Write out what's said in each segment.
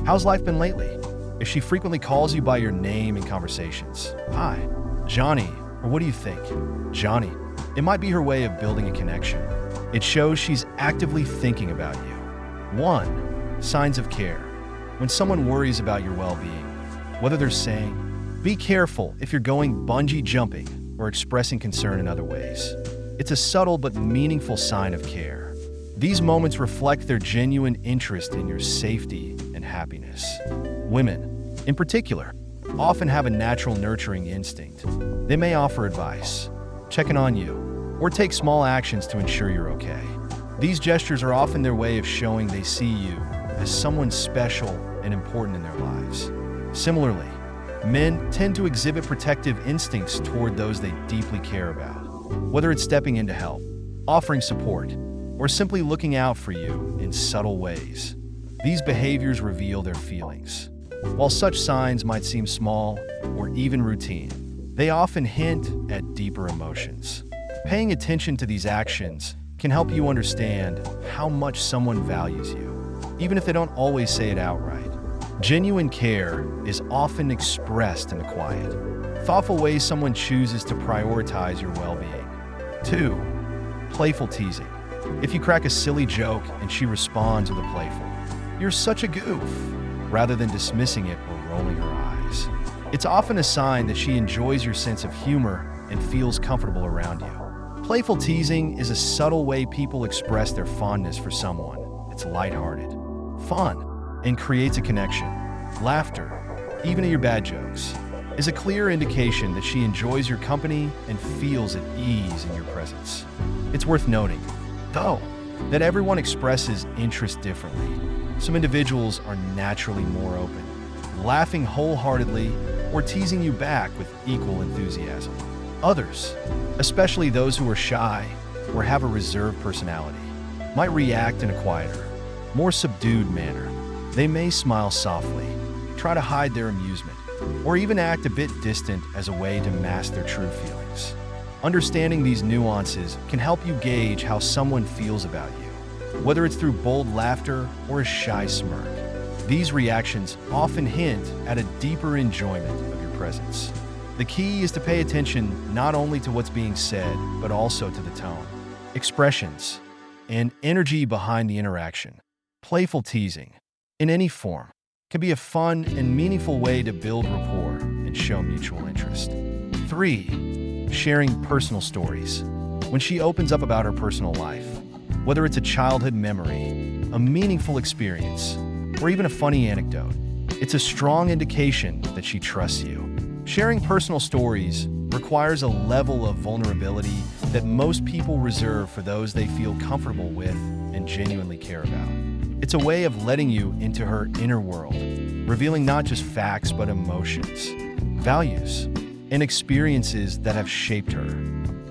How's life been lately? If she frequently calls you by your name in conversations, hi, Johnny, or what do you think? Johnny, it might be her way of building a connection. It shows she's actively thinking about you. 1. Signs of care. When someone worries about your well-being, whether they're saying, "Be careful if you're going bungee jumping," or expressing concern in other ways, it's a subtle but meaningful sign of care. These moments reflect their genuine interest in your safety and happiness. Women, in particular, often have a natural nurturing instinct. They may offer advice, check in on you, or take small actions to ensure you're okay. These gestures are often their way of showing they see you as someone special and important in their lives. Similarly, men tend to exhibit protective instincts toward those they deeply care about, whether it's stepping in to help, offering support, or simply looking out for you in subtle ways. These behaviors reveal their feelings. While such signs might seem small or even routine, they often hint at deeper emotions. Paying attention to these actions can help you understand how much someone values you, even if they don't always say it outright. Genuine care is often expressed in the quiet, thoughtful ways someone chooses to prioritize your well-being. 2. Playful teasing. If you crack a silly joke and she responds with a playful, "You're such a goof," rather than dismissing it or rolling her eyes, it's often a sign that she enjoys your sense of humor and feels comfortable around you. Playful teasing is a subtle way people express their fondness for someone. It's lighthearted, fun, and creates a connection. Laughter, even at your bad jokes, is a clear indication that she enjoys your company and feels at ease in your presence. It's worth noting, though, that everyone expresses interest differently. Some individuals are naturally more open, laughing wholeheartedly or teasing you back with equal enthusiasm. Others, especially those who are shy or have a reserved personality, might react in a quieter, more subdued manner. They may smile softly, try to hide their amusement, or even act a bit distant as a way to mask their true feelings. Understanding these nuances can help you gauge how someone feels about you, whether it's through bold laughter or a shy smirk. These reactions often hint at a deeper enjoyment of your presence. The key is to pay attention not only to what's being said, but also to the tone, expressions, and energy behind the interaction. Playful teasing, in any form, can be a fun and meaningful way to build rapport and show mutual interest. 3. Sharing personal stories. When she opens up about her personal life, whether it's a childhood memory, a meaningful experience, or even a funny anecdote, it's a strong indication that she trusts you. Sharing personal stories requires a level of vulnerability that most people reserve for those they feel comfortable with and genuinely care about. It's a way of letting you into her inner world, revealing not just facts but emotions, values, and experiences that have shaped her.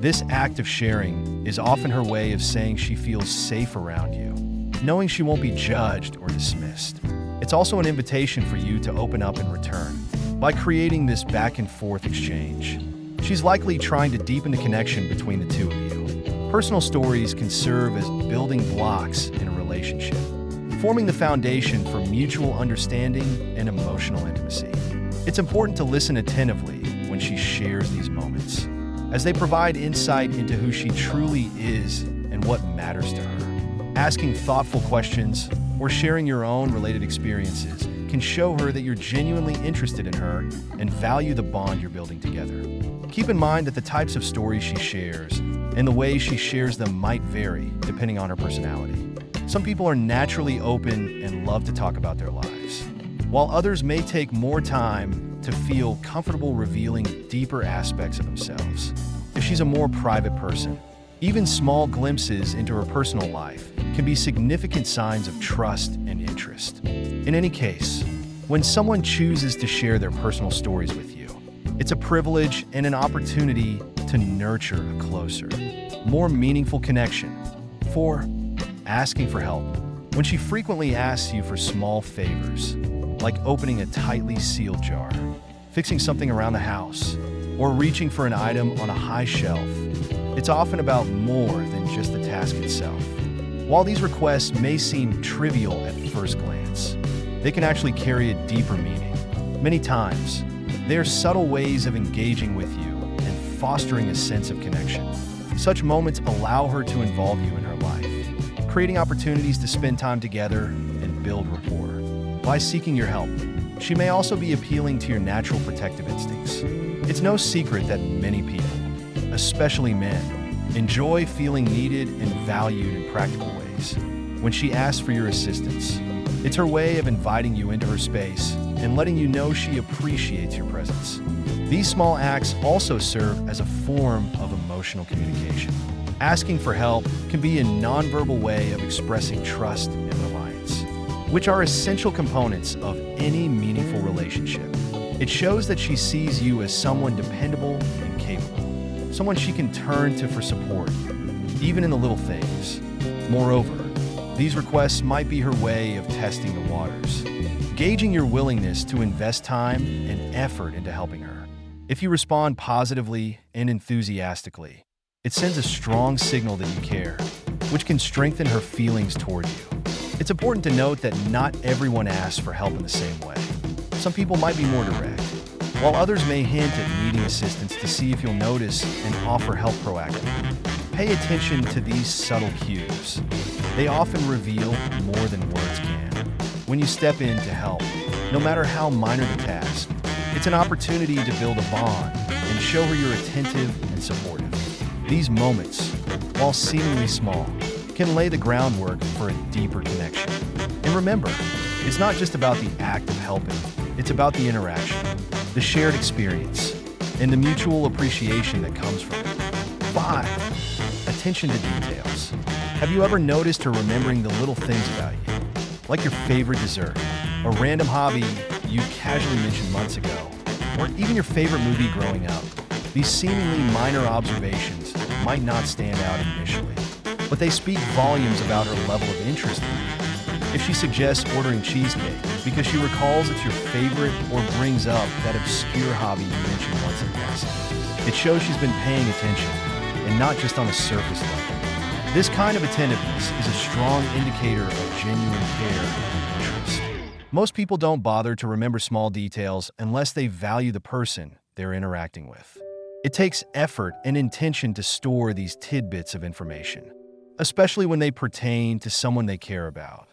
This act of sharing is often her way of saying she feels safe around you, knowing she won't be judged or dismissed. It's also an invitation for you to open up in return. By creating this back-and-forth exchange, she's likely trying to deepen the connection between the two of you. Personal stories can serve as building blocks in a relationship, forming the foundation for mutual understanding and emotional intimacy. It's important to listen attentively when she shares these moments, as they provide insight into who she truly is and what matters to her. Asking thoughtful questions or sharing your own related experiences can show her that you're genuinely interested in her and value the bond you're building together. Keep in mind that the types of stories she shares and the way she shares them might vary depending on her personality. Some people are naturally open and love to talk about their lives, while others may take more time to feel comfortable revealing deeper aspects of themselves. If she's a more private person, even small glimpses into her personal life can be significant signs of trust and interest. In any case, when someone chooses to share their personal stories with you, it's a privilege and an opportunity to nurture a closer, more meaningful connection. 4. Asking for help. When she frequently asks you for small favors, like opening a tightly sealed jar, fixing something around the house, or reaching for an item on a high shelf, it's often about more than just the task itself. While these requests may seem trivial at first glance, they can actually carry a deeper meaning. Many times, they are subtle ways of engaging with you and fostering a sense of connection. Such moments allow her to involve you in her life, creating opportunities to spend time together and build rapport. By seeking your help, she may also be appealing to your natural protective instincts. It's no secret that many people, especially men, enjoy feeling needed and valued in practical ways. When she asks for your assistance, it's her way of inviting you into her space and letting you know she appreciates your presence. These small acts also serve as a form of emotional communication. Asking for help can be a nonverbal way of expressing trust and reliance, which are essential components of any meaningful relationship. It shows that she sees you as someone dependable and capable, someone she can turn to for support, even in the little things. Moreover, these requests might be her way of testing the waters, gauging your willingness to invest time and effort into helping her. If you respond positively and enthusiastically, it sends a strong signal that you care, which can strengthen her feelings toward you. It's important to note that not everyone asks for help in the same way. Some people might be more direct, while others may hint at needing assistance to see if you'll notice and offer help proactively. Pay attention to these subtle cues. They often reveal more than words can. When you step in to help, no matter how minor the task, it's an opportunity to build a bond and show her you're attentive and supportive. These moments, while seemingly small, can lay the groundwork for a deeper connection. And remember, it's not just about the act of helping, it's about the interaction, the shared experience, and the mutual appreciation that comes from it. 5. Attention to details. Have you ever noticed her remembering the little things about you? Like your favorite dessert, a random hobby you casually mentioned months ago, or even your favorite movie growing up. These seemingly minor observations might not stand out initially, but they speak volumes about her level of interest in you. If she suggests ordering cheesecake because she recalls it's your favorite or brings up that obscure hobby you mentioned once in passing, it shows she's been paying attention and not just on a surface level. This kind of attentiveness is a strong indicator of genuine care and interest. Most people don't bother to remember small details unless they value the person they're interacting with. It takes effort and intention to store these tidbits of information, especially when they pertain to someone they care about.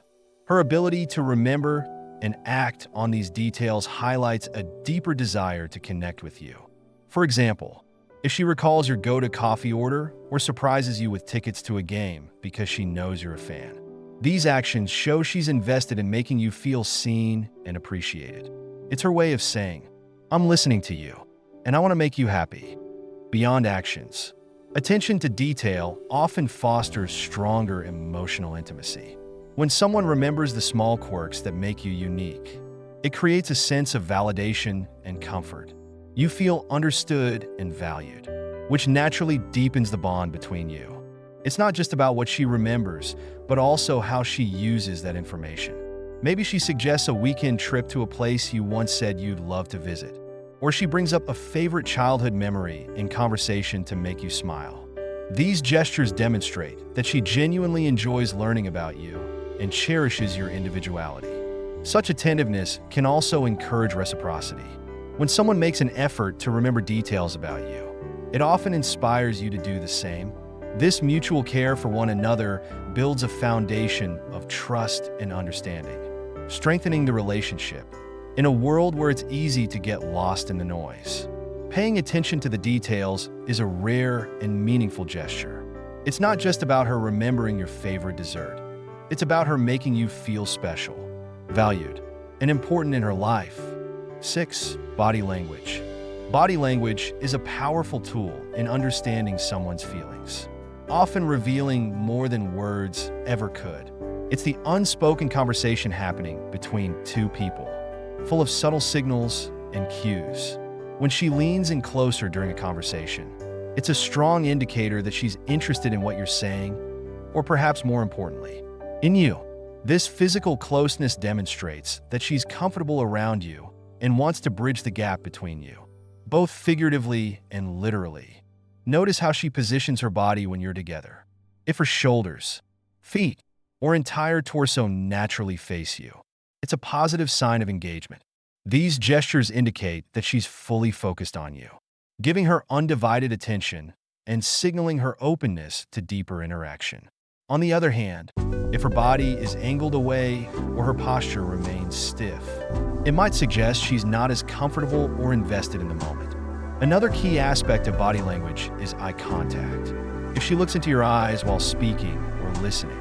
Her ability to remember and act on these details highlights a deeper desire to connect with you. For example, if she recalls your go-to coffee order or surprises you with tickets to a game because she knows you're a fan. These actions show she's invested in making you feel seen and appreciated. It's her way of saying, "I'm listening to you, and I want to make you happy." Beyond actions, attention to detail often fosters stronger emotional intimacy. When someone remembers the small quirks that make you unique, it creates a sense of validation and comfort. You feel understood and valued, which naturally deepens the bond between you. It's not just about what she remembers, but also how she uses that information. Maybe she suggests a weekend trip to a place you once said you'd love to visit, or she brings up a favorite childhood memory in conversation to make you smile. These gestures demonstrate that she genuinely enjoys learning about you and cherishes your individuality. Such attentiveness can also encourage reciprocity. When someone makes an effort to remember details about you, it often inspires you to do the same. This mutual care for one another builds a foundation of trust and understanding, strengthening the relationship. In a world where it's easy to get lost in the noise, paying attention to the details is a rare and meaningful gesture. It's not just about her remembering your favorite dessert. It's about her making you feel special, valued, and important in her life. 6. Body language. Body language is a powerful tool in understanding someone's feelings, often revealing more than words ever could. It's the unspoken conversation happening between two people, full of subtle signals and cues. When she leans in closer during a conversation, it's a strong indicator that she's interested in what you're saying, or perhaps more importantly, in you. This physical closeness demonstrates that she's comfortable around you and wants to bridge the gap between you, both figuratively and literally. Notice how she positions her body when you're together. If her shoulders, feet, or entire torso naturally face you, it's it's a positive sign of engagement. These gestures indicate that she's fully focused on you, giving her undivided attention and signaling her openness to deeper interaction. On the other hand, if her body is angled away or her posture remains stiff, it might suggest she's not as comfortable or invested in the moment. Another key aspect of body language is eye contact. If she looks into your eyes while speaking or listening,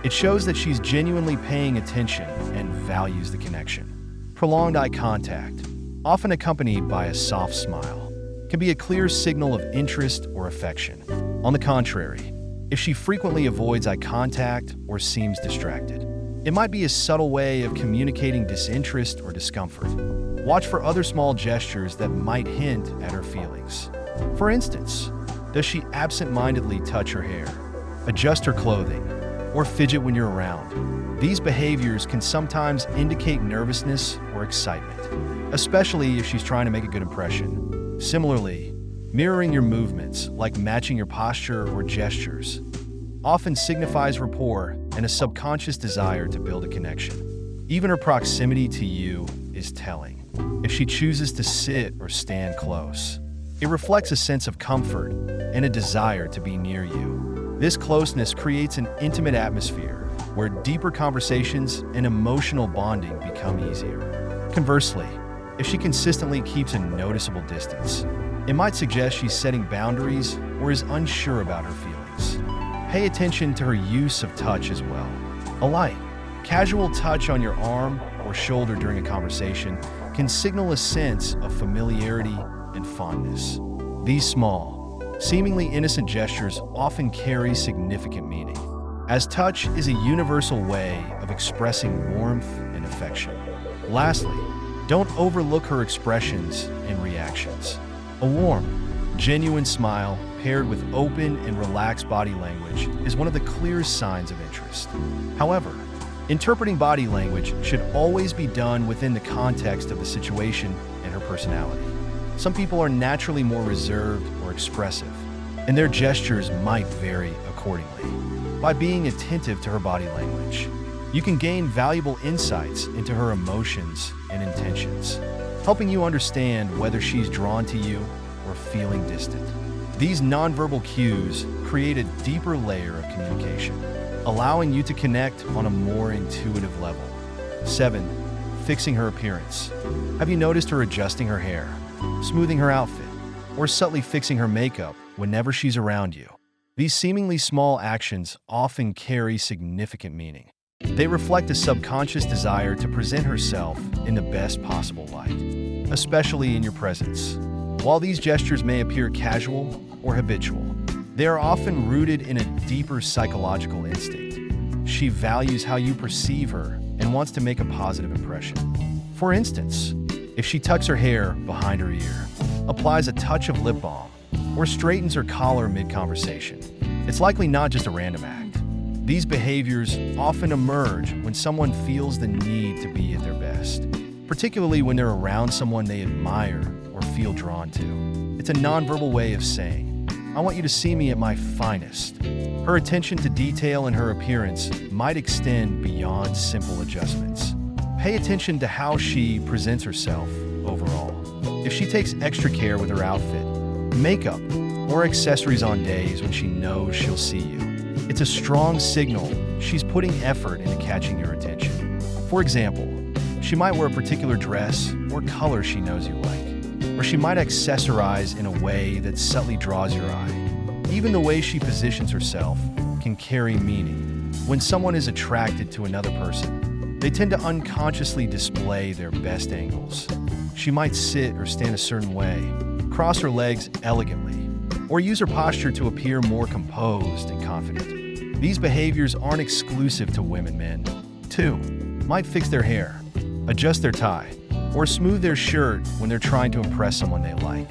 it shows that she's genuinely paying attention and values the connection. Prolonged eye contact, often accompanied by a soft smile, can be a clear signal of interest or affection. On the contrary, if she frequently avoids eye contact or seems distracted, it might be a subtle way of communicating disinterest or discomfort. Watch for other small gestures that might hint at her feelings. For instance, does she absent-mindedly touch her hair, adjust her clothing, or fidget when you're around? These behaviors can sometimes indicate nervousness or excitement, especially if she's trying to make a good impression. Similarly, mirroring your movements, like matching your posture or gestures, often signifies rapport and a subconscious desire to build a connection. Even her proximity to you is telling. If she chooses to sit or stand close, it reflects a sense of comfort and a desire to be near you. This closeness creates an intimate atmosphere where deeper conversations and emotional bonding become easier. Conversely, if she consistently keeps a noticeable distance, it might suggest she's setting boundaries or is unsure about her feelings. Pay attention to her use of touch as well. A light, casual touch on your arm or shoulder during a conversation can signal a sense of familiarity and fondness. These small, seemingly innocent gestures often carry significant meaning, as touch is a universal way of expressing warmth and affection. Lastly, don't overlook her expressions and reactions. A warm, genuine smile paired with open and relaxed body language is one of the clearest signs of interest. However, interpreting body language should always be done within the context of the situation and her personality. Some people are naturally more reserved or expressive, and their gestures might vary accordingly. By being attentive to her body language, you can gain valuable insights into her emotions and intentions, helping you understand whether she's drawn to you or feeling distant. These nonverbal cues create a deeper layer of communication, allowing you to connect on a more intuitive level. 7. Fixing her appearance. Have you noticed her adjusting her hair, smoothing her outfit, or subtly fixing her makeup whenever she's around you? These seemingly small actions often carry significant meaning. They reflect a subconscious desire to present herself in the best possible light, especially in your presence. While these gestures may appear casual or habitual, they are often rooted in a deeper psychological instinct. She values how you perceive her and wants to make a positive impression. For instance, if she tucks her hair behind her ear, applies a touch of lip balm, or straightens her collar mid-conversation, it's likely not just a random act. These behaviors often emerge when someone feels the need to be at their best, particularly when they're around someone they admire or feel drawn to. It's a nonverbal way of saying, "I want you to see me at my finest." Her attention to detail in her appearance might extend beyond simple adjustments. Pay attention to how she presents herself overall. If she takes extra care with her outfit, makeup, or accessories on days when she knows she'll see you, it's a strong signal she's putting effort into catching your attention. For example, she might wear a particular dress or color she knows you like, or she might accessorize in a way that subtly draws your eye. Even the way she positions herself can carry meaning. When someone is attracted to another person, they tend to unconsciously display their best angles. She might sit or stand a certain way, cross her legs elegantly, or use her posture to appear more composed and confident. These behaviors aren't exclusive to women. Men, too, might fix their hair, adjust their tie, or smooth their shirt when they're trying to impress someone they like.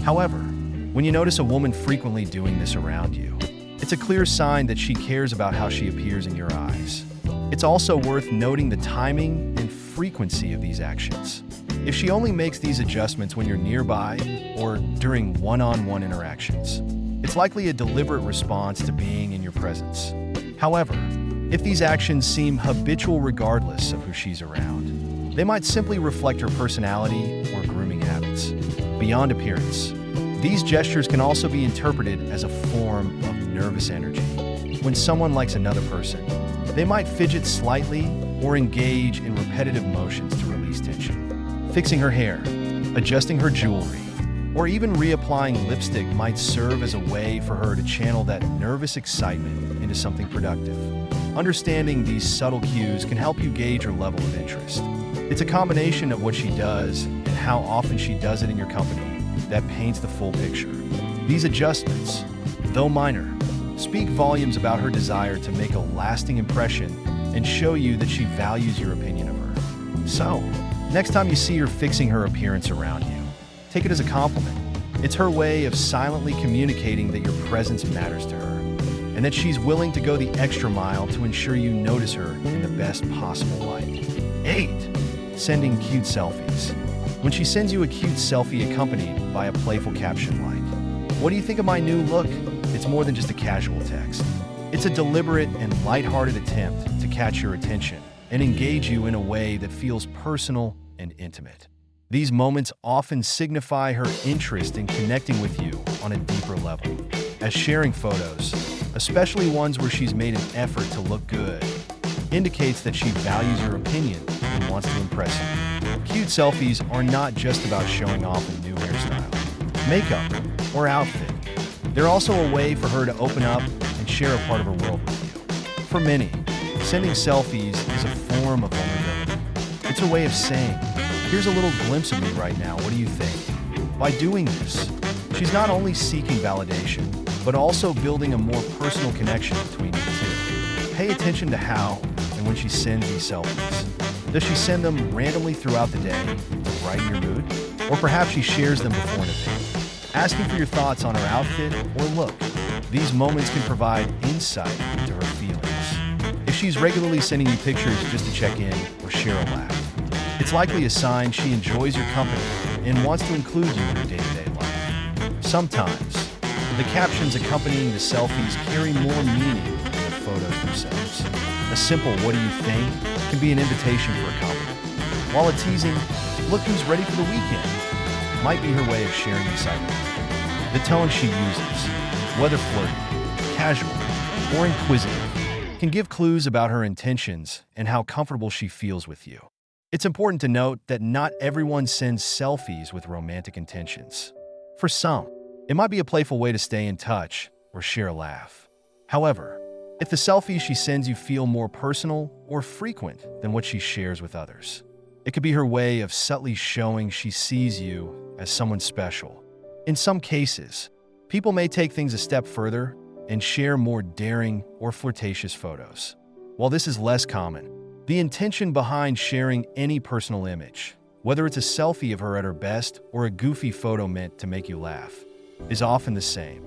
However, when you notice a woman frequently doing this around you, it's a clear sign that she cares about how she appears in your eyes. It's also worth noting the timing and frequency of these actions. If she only makes these adjustments when you're nearby or during one-on-one interactions, it's likely a deliberate response to being in your presence. However, If these actions seem habitual regardless of who she's around, they might simply reflect her personality or grooming habits. Beyond appearance, these gestures can also be interpreted as a form of nervous energy. When someone likes another person, they might fidget slightly or engage in repetitive motions to release tension. Fixing her hair, adjusting her jewelry, or even reapplying lipstick might serve as a way for her to channel that nervous excitement into something productive. Understanding these subtle cues can help you gauge her level of interest. It's a combination of what she does and how often she does it in your company that paints the full picture. These adjustments, though minor, speak volumes about her desire to make a lasting impression and show you that she values your opinion of her. So, next time you see her fixing her appearance around you, take it as a compliment. It's her way of silently communicating that your presence matters to her, and that she's willing to go the extra mile to ensure you notice her in the best possible light. 8. Sending cute selfies. When she sends you a cute selfie accompanied by a playful caption like, "What do you think of my new look?" It's more than just a casual text. It's a deliberate and lighthearted attempt to catch your attention and engage you in a way that feels personal and intimate. These moments often signify her interest in connecting with you on a deeper level, as sharing photos, especially ones where she's made an effort to look good, indicates that she values your opinion and wants to impress you. Cute selfies are not just about showing off a new hairstyle, makeup, or outfit. They're also a way for her to open up and share a part of her world with you. For many, sending selfies is a form of vulnerability. It's a way of saying, "Here's a little glimpse of me right now, what do you think?" By doing this, she's not only seeking validation, but also building a more personal connection between you two. Pay attention to how and when she sends these selfies. Does she send them randomly throughout the day to brighten your mood? Or perhaps she shares them before an event, asking for your thoughts on her outfit or look. These moments can provide insight into her feelings. If she's regularly sending you pictures just to check in or share a laugh, it's likely a sign she enjoys your company and wants to include you in her day-to-day life. Sometimes, the captions accompanying the selfies carry more meaning than the photos themselves. A simple "what do you think" can be an invitation for a compliment, while a teasing "look who's ready for the weekend" might be her way of sharing excitement. The tone she uses, whether flirty, casual, or inquisitive, can give clues about her intentions and how comfortable she feels with you. It's important to note that not everyone sends selfies with romantic intentions. For some, it might be a playful way to stay in touch or share a laugh. However, if the selfies she sends you feel more personal or frequent than what she shares with others, it could be her way of subtly showing she sees you as someone special. In some cases, people may take things a step further and share more daring or flirtatious photos. While this is less common, the intention behind sharing any personal image, whether it's a selfie of her at her best or a goofy photo meant to make you laugh, is often the same.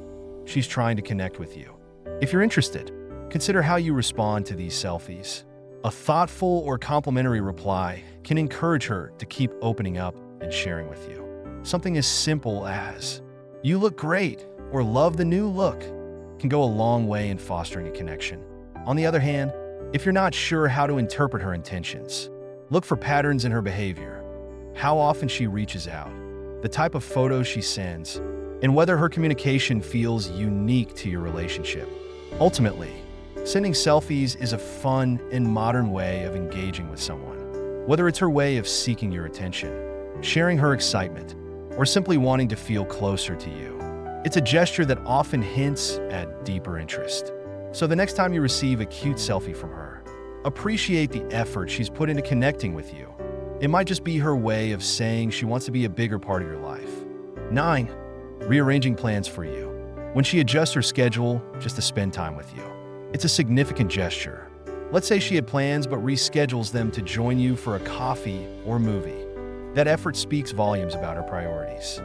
She's trying to connect with you. If you're interested, consider how you respond to these selfies. A thoughtful or complimentary reply can encourage her to keep opening up and sharing with you. Something as simple as, "You look great," or "love the new look," can go a long way in fostering a connection. On the other hand, if you're not sure how to interpret her intentions, look for patterns in her behavior, how often she reaches out, the type of photos she sends, and whether her communication feels unique to your relationship. Ultimately, sending selfies is a fun and modern way of engaging with someone. Whether it's her way of seeking your attention, sharing her excitement, or simply wanting to feel closer to you, it's a gesture that often hints at deeper interest. So the next time you receive a cute selfie from her, appreciate the effort she's put into connecting with you. It might just be her way of saying she wants to be a bigger part of your life. 9. Rearranging plans for you. When she adjusts her schedule just to spend time with you, it's a significant gesture. Let's say she had plans but reschedules them to join you for a coffee or movie. That effort speaks volumes about her priorities.